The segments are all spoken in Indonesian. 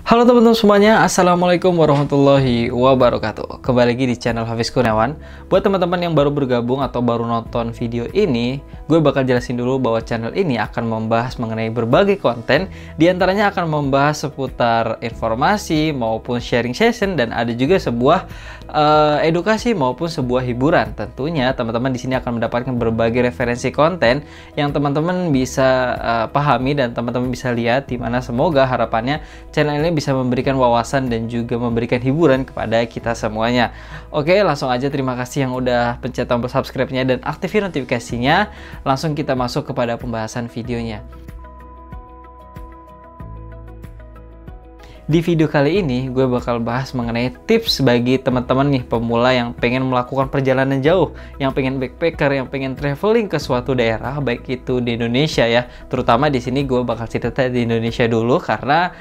Halo teman-teman semuanya, Assalamualaikum warahmatullahi wabarakatuh. Kembali lagi di channel Hafiz Kurniawan. Buat teman-teman yang baru bergabung atau baru nonton video ini, gue bakal jelasin dulu bahwa channel ini akan membahas mengenai berbagai konten. Di antaranya akan membahas seputar informasi maupun sharing session, dan ada juga sebuah edukasi maupun sebuah hiburan. Tentunya teman-teman di sini akan mendapatkan berbagai referensi konten yang teman-teman bisa pahami dan teman-teman bisa lihat, di mana semoga harapannya channel ini bisa memberikan wawasan dan juga memberikan hiburan kepada kita semuanya. Oke, langsung aja terima kasih yang udah pencet tombol subscribe-nya dan aktifin notifikasinya. Langsung kita masuk kepada pembahasan videonya. Di video kali ini, gue bakal bahas mengenai tips bagi teman-teman nih pemula yang pengen melakukan perjalanan jauh, yang pengen backpacker, yang pengen traveling ke suatu daerah, baik itu di Indonesia ya. Terutama di sini gue bakal cerita di Indonesia dulu karena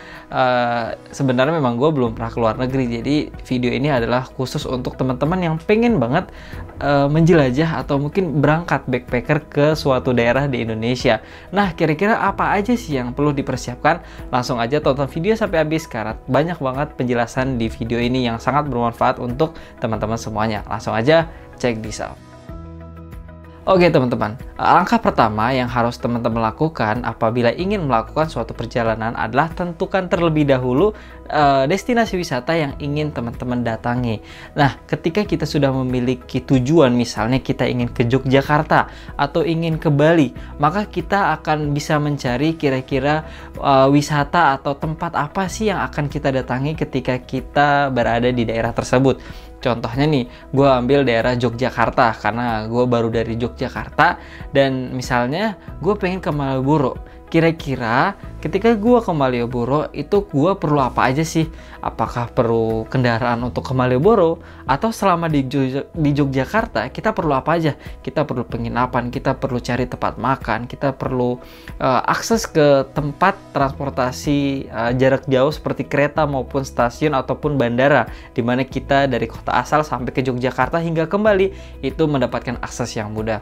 sebenarnya memang gue belum pernah keluar negeri. Jadi video ini adalah khusus untuk teman-teman yang pengen banget menjelajah atau mungkin berangkat backpacker ke suatu daerah di Indonesia. Nah, kira-kira apa aja sih yang perlu dipersiapkan? Langsung aja tonton video sampai habis. Karena banyak banget penjelasan di video ini yang sangat bermanfaat untuk teman-teman semuanya. Langsung aja check this out. Oke teman-teman, langkah pertama yang harus teman-teman lakukan apabila ingin melakukan suatu perjalanan adalah tentukan terlebih dahulu destinasi wisata yang ingin teman-teman datangi. Nah, ketika kita sudah memiliki tujuan, misalnya kita ingin ke Yogyakarta atau ingin ke Bali, maka kita akan bisa mencari kira-kira wisata atau tempat apa sih yang akan kita datangi ketika kita berada di daerah tersebut. Contohnya nih, gue ambil daerah Yogyakarta karena gue baru dari Yogyakarta, dan misalnya gue pengen ke Malioboro. Kira-kira ketika gue ke Malioboro itu gue perlu apa aja sih? Apakah perlu kendaraan untuk ke Malioboro? Atau selama di Yogyakarta kita perlu apa aja? Kita perlu penginapan, kita perlu cari tempat makan, kita perlu akses ke tempat transportasi jarak jauh seperti kereta maupun stasiun ataupun bandara, di mana kita dari kota asal sampai ke Yogyakarta hingga kembali itu mendapatkan akses yang mudah.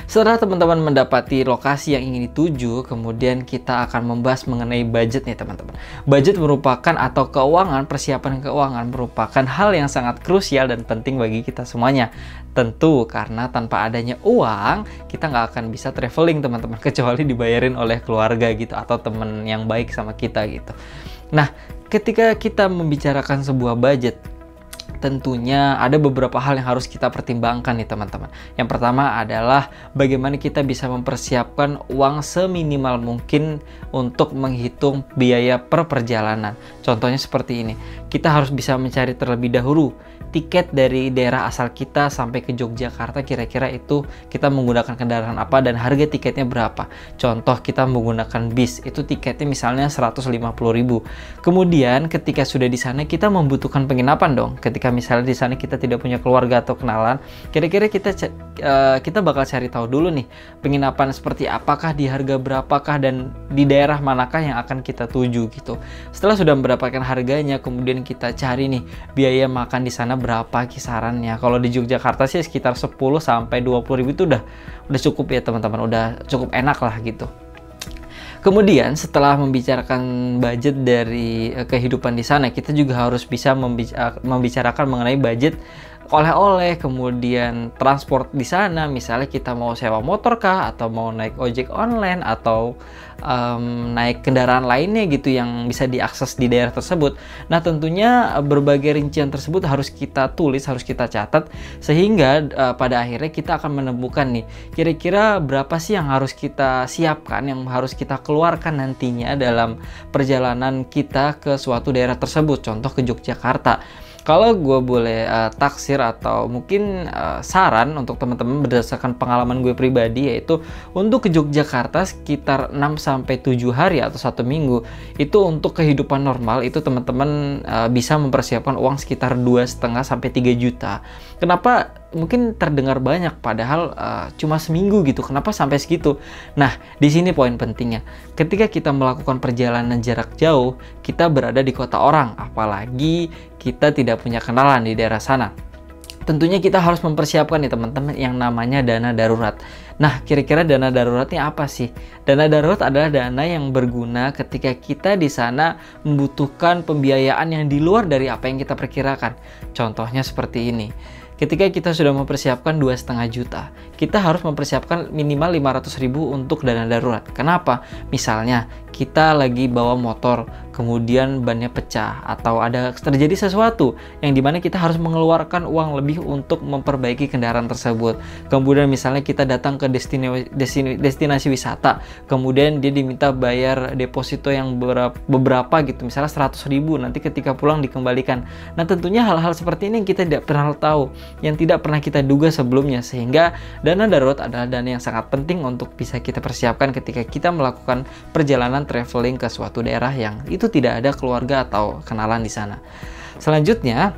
Setelah teman-teman mendapati lokasi yang ingin dituju, kemudian kita akan membahas mengenai budget nih teman-teman. Budget merupakan atau keuangan, persiapan keuangan merupakan hal yang sangat krusial dan penting bagi kita semuanya. Tentu karena tanpa adanya uang, kita nggak akan bisa traveling teman-teman, kecuali dibayarin oleh keluarga gitu atau teman yang baik sama kita gitu. Nah, ketika kita membicarakan sebuah budget, tentunya ada beberapa hal yang harus kita pertimbangkan nih teman-teman. Yang pertama adalah bagaimana kita bisa mempersiapkan uang seminimal mungkin untuk menghitung biaya per perjalanan. Contohnya seperti ini, kita harus bisa mencari terlebih dahulu tiket dari daerah asal kita sampai ke Yogyakarta, kira-kira itu kita menggunakan kendaraan apa dan harga tiketnya berapa. Contoh kita menggunakan bis, itu tiketnya misalnya 150.000. Kemudian ketika sudah di sana kita membutuhkan penginapan dong. Ketika misalnya di sana kita tidak punya keluarga atau kenalan, kira-kira kita bakal cari tahu dulu nih penginapan seperti apakah, di harga berapakah, dan di daerah manakah yang akan kita tuju gitu. Setelah sudah mendapatkan harganya, kemudian kita cari nih biaya makan di sana berapa kisarannya. Kalau di Yogyakarta sih sekitar 10 sampai 20.000 itu udah cukup ya teman-teman, udah cukup enak lah gitu. Kemudian setelah membicarakan budget dari kehidupan di sana, kita juga harus bisa membicarakan mengenai budget oleh-oleh, kemudian transport di sana. Misalnya kita mau sewa motor kah, atau mau naik ojek online, atau naik kendaraan lainnya gitu yang bisa diakses di daerah tersebut. Nah, tentunya berbagai rincian tersebut harus kita tulis, harus kita catat, sehingga pada akhirnya kita akan menemukan nih kira-kira berapa sih yang harus kita siapkan, yang harus kita keluarkan nantinya dalam perjalanan kita ke suatu daerah tersebut. Contoh ke Yogyakarta. Kalau gue boleh taksir atau mungkin saran untuk teman-teman berdasarkan pengalaman gue pribadi, yaitu untuk ke Yogyakarta sekitar 6-7 hari atau 1 minggu, itu untuk kehidupan normal itu teman-teman bisa mempersiapkan uang sekitar 2,5-3 juta. Kenapa mungkin terdengar banyak padahal cuma seminggu gitu, kenapa sampai segitu? Nah, di sini poin pentingnya. Ketika kita melakukan perjalanan jarak jauh, kita berada di kota orang, apalagi kita tidak punya kenalan di daerah sana. tentunya kita harus mempersiapkan nih teman-teman yang namanya dana darurat. Nah, kira-kira dana daruratnya apa sih? Dana darurat adalah dana yang berguna ketika kita di sana membutuhkan pembiayaan yang di luar dari apa yang kita perkirakan. Contohnya seperti ini. Ketika kita sudah mempersiapkan 2,5 juta, kita harus mempersiapkan minimal 500.000 untuk dana darurat. Kenapa? Misalnya, kita lagi bawa motor, kemudian bannya pecah, atau ada terjadi sesuatu yang dimana kita harus mengeluarkan uang lebih untuk memperbaiki kendaraan tersebut. Kemudian misalnya kita datang ke destinasi wisata, kemudian dia diminta bayar deposito yang beberapa gitu, misalnya 100.000, nanti ketika pulang dikembalikan. Nah, tentunya hal-hal seperti ini yang kita tidak pernah tahu, yang tidak pernah kita duga sebelumnya, sehingga dana darurat adalah dana yang sangat penting untuk bisa kita persiapkan ketika kita melakukan perjalanan traveling ke suatu daerah yang itu tidak ada keluarga atau kenalan di sana. Selanjutnya,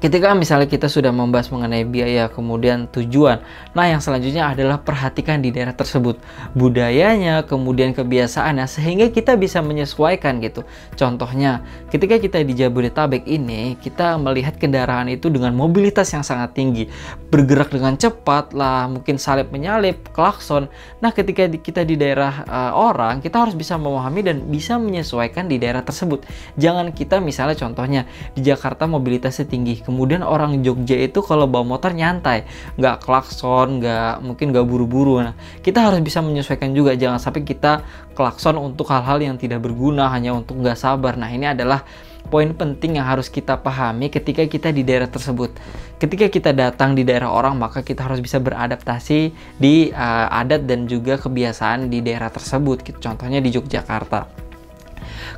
ketika misalnya kita sudah membahas mengenai biaya, kemudian tujuan, nah yang selanjutnya adalah perhatikan di daerah tersebut budayanya, kemudian kebiasaannya, sehingga kita bisa menyesuaikan gitu. Contohnya, ketika kita di Jabodetabek ini, kita melihat kendaraan itu dengan mobilitas yang sangat tinggi, bergerak dengan cepat lah, mungkin salip menyalip, klakson. Nah, ketika kita di daerah orang, kita harus bisa memahami dan bisa menyesuaikan di daerah tersebut. Jangan kita misalnya contohnya di Jakarta mobilitasnya tinggi, kemudian orang Jogja itu kalau bawa motor nyantai, nggak klakson, mungkin nggak buru-buru. Nah, kita harus bisa menyesuaikan juga, jangan sampai kita klakson untuk hal-hal yang tidak berguna, hanya untuk nggak sabar. Nah, ini adalah poin penting yang harus kita pahami ketika kita di daerah tersebut. Ketika kita datang di daerah orang, maka kita harus bisa beradaptasi di adat dan juga kebiasaan di daerah tersebut. Contohnya di Yogyakarta.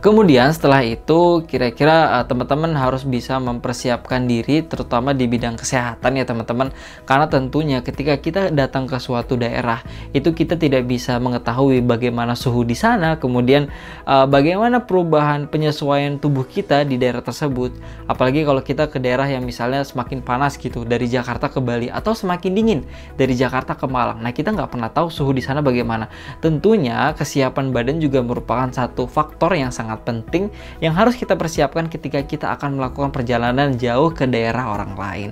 Kemudian setelah itu kira-kira teman-teman harus bisa mempersiapkan diri terutama di bidang kesehatan ya teman-teman, karena tentunya ketika kita datang ke suatu daerah itu kita tidak bisa mengetahui bagaimana suhu di sana, kemudian bagaimana perubahan penyesuaian tubuh kita di daerah tersebut, apalagi kalau kita ke daerah yang misalnya semakin panas gitu dari Jakarta ke Bali, atau semakin dingin dari Jakarta ke Malang. Nah, kita nggak pernah tahu suhu di sana bagaimana. Tentunya kesiapan badan juga merupakan satu faktor yang sangat penting yang harus kita persiapkan ketika kita akan melakukan perjalanan jauh ke daerah orang lain.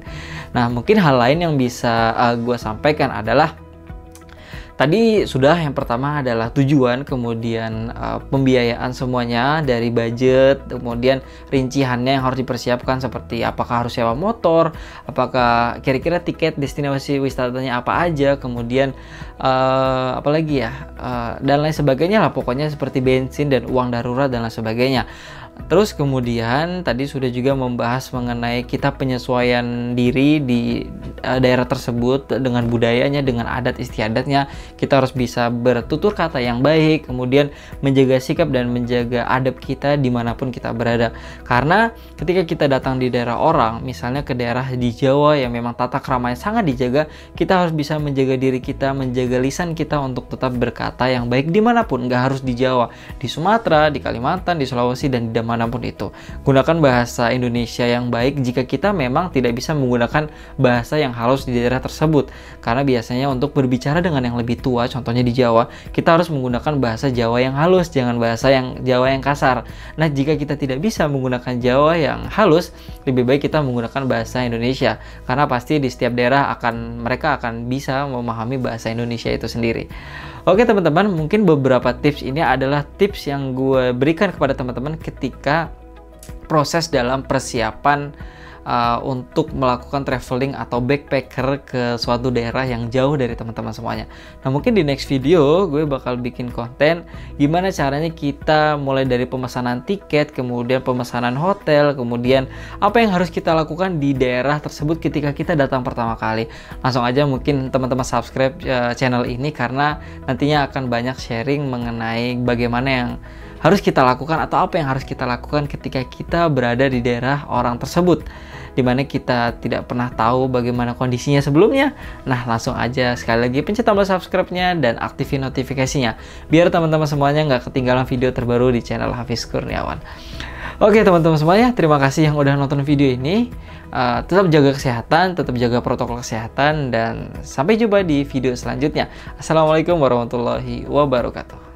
Nah, mungkin hal lain yang bisa gue sampaikan adalah tadi sudah yang pertama adalah tujuan, kemudian pembiayaan semuanya dari budget, kemudian rinciannya yang harus dipersiapkan seperti apakah harus sewa motor, apakah kira-kira tiket destinasi wisatanya apa aja, kemudian apalagi ya, dan lain sebagainya lah, pokoknya seperti bensin dan uang darurat dan lain sebagainya. Terus kemudian tadi sudah juga membahas mengenai kita penyesuaian diri di daerah tersebut dengan budayanya, dengan adat istiadatnya. Kita harus bisa bertutur kata yang baik, kemudian menjaga sikap dan menjaga adab kita dimanapun kita berada. Karena ketika kita datang di daerah orang, misalnya ke daerah di Jawa yang memang tata keramanya sangat dijaga, kita harus bisa menjaga diri kita, menjaga lisan kita untuk tetap berkata yang baik dimanapun. Nggak harus di Jawa, di Sumatera, di Kalimantan, di Sulawesi, dan di manapun itu. Gunakan bahasa Indonesia yang baik jika kita memang tidak bisa menggunakan bahasa yang halus di daerah tersebut. Karena biasanya untuk berbicara dengan yang lebih tua, contohnya di Jawa, kita harus menggunakan bahasa Jawa yang halus, jangan bahasa yang Jawa yang kasar. Nah, jika kita tidak bisa menggunakan Jawa yang halus, lebih baik kita menggunakan bahasa Indonesia. Karena pasti di setiap daerah mereka akan bisa memahami bahasa Indonesia itu sendiri. Oke teman-teman, mungkin beberapa tips ini adalah tips yang gue berikan kepada teman-teman ketika proses dalam persiapan untuk melakukan traveling atau backpacker ke suatu daerah yang jauh dari teman-teman semuanya. Nah, mungkin di next video gue bakal bikin konten gimana caranya kita mulai dari pemesanan tiket, kemudian pemesanan hotel, kemudian apa yang harus kita lakukan di daerah tersebut ketika kita datang pertama kali. Langsung aja mungkin teman-teman subscribe channel ini karena nantinya akan banyak sharing mengenai bagaimana yang harus kita lakukan atau apa yang harus kita lakukan ketika kita berada di daerah orang tersebut, dimana kita tidak pernah tahu bagaimana kondisinya sebelumnya. Nah, langsung aja sekali lagi pencet tombol subscribe-nya dan aktifin notifikasinya biar teman-teman semuanya nggak ketinggalan video terbaru di channel Hafiz Kurniawan. Oke teman-teman semuanya, terima kasih yang udah nonton video ini. Tetap jaga kesehatan, tetap jaga protokol kesehatan, dan sampai jumpa di video selanjutnya. Assalamualaikum warahmatullahi wabarakatuh.